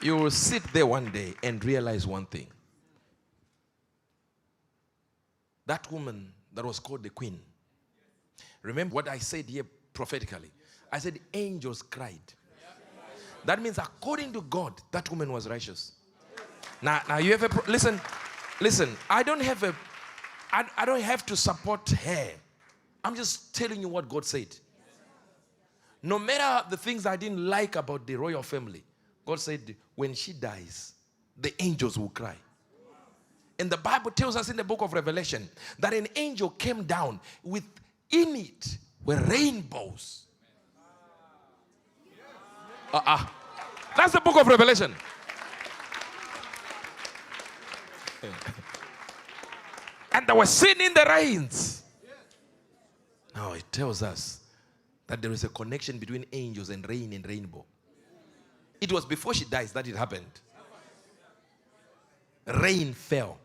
You will sit there one day and realize one thing. That woman that was called the queen. Remember what I said here prophetically. I said angels cried. That means according to God, that woman was righteous. Now you have a listen. I don't have to support her. I'm just telling you what God said. No matter the things I didn't like about the royal family, God said when she dies, the angels will cry. And the Bible tells us in the book of Revelation that an angel came down with in it were rainbows. That's the book of Revelation. And they were seen in the rains. Now it tells us that there is a connection between angels and rain and rainbow. It was before she dies that it happened. Rain fell.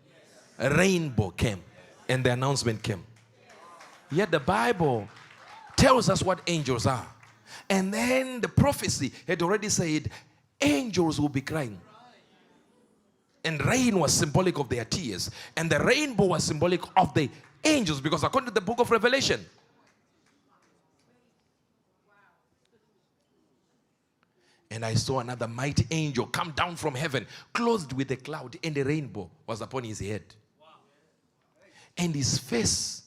A rainbow came. And the announcement came. Yet the Bible tells us what angels are. And then the prophecy had already said angels will be crying. And rain was symbolic of their tears. And the rainbow was symbolic of the angels, because according to the book of Revelation, and I saw another mighty angel come down from heaven, clothed with a cloud, and a rainbow was upon his head. And his face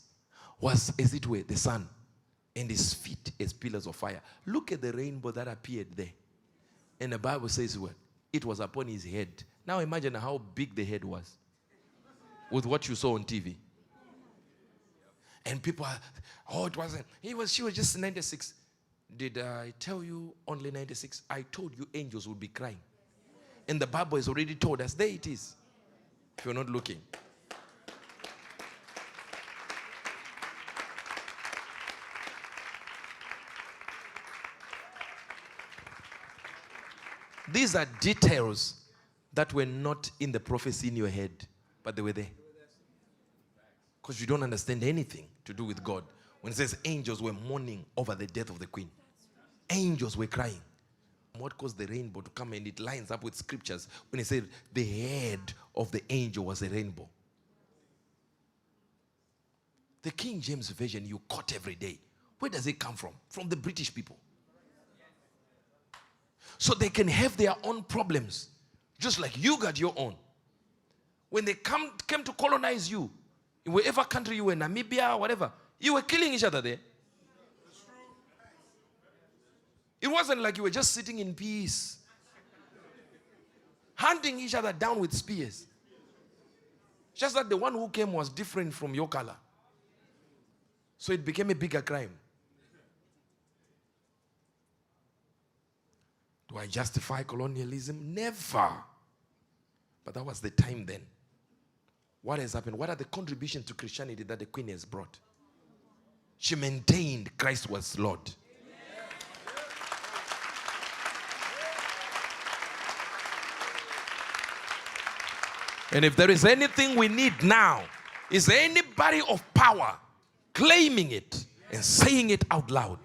was, as it were, the sun, and his feet as pillars of fire. Look at the rainbow that appeared there. And the Bible says what? It was upon his head. Now imagine how big the head was with what you saw on TV. And people are, it wasn't. She was just 96. Did I tell you only 96? I told you angels would be crying. And the Bible has already told us. There it is. If you're not looking. These are details that were not in the prophecy in your head, but they were there. Because you don't understand anything to do with God. When it says angels were mourning over the death of the queen. Angels were crying. What caused the rainbow to come? And it lines up with scriptures when it said the head of the angel was a rainbow. The King James Version you quote every day. Where does it come from? From the British people. So they can have their own problems, just like you got your own. When they came to colonize you, in whatever country you were, Namibia, whatever, you were killing each other there. It wasn't like you were just sitting in peace, hunting each other down with spears. Just that the one who came was different from your color. So it became a bigger crime. Do I justify colonialism? Never. But that was the time then. What has happened? What are the contributions to Christianity that the Queen has brought? She maintained Christ was Lord. And if there is anything we need now, is there anybody of power claiming it and saying it out loud?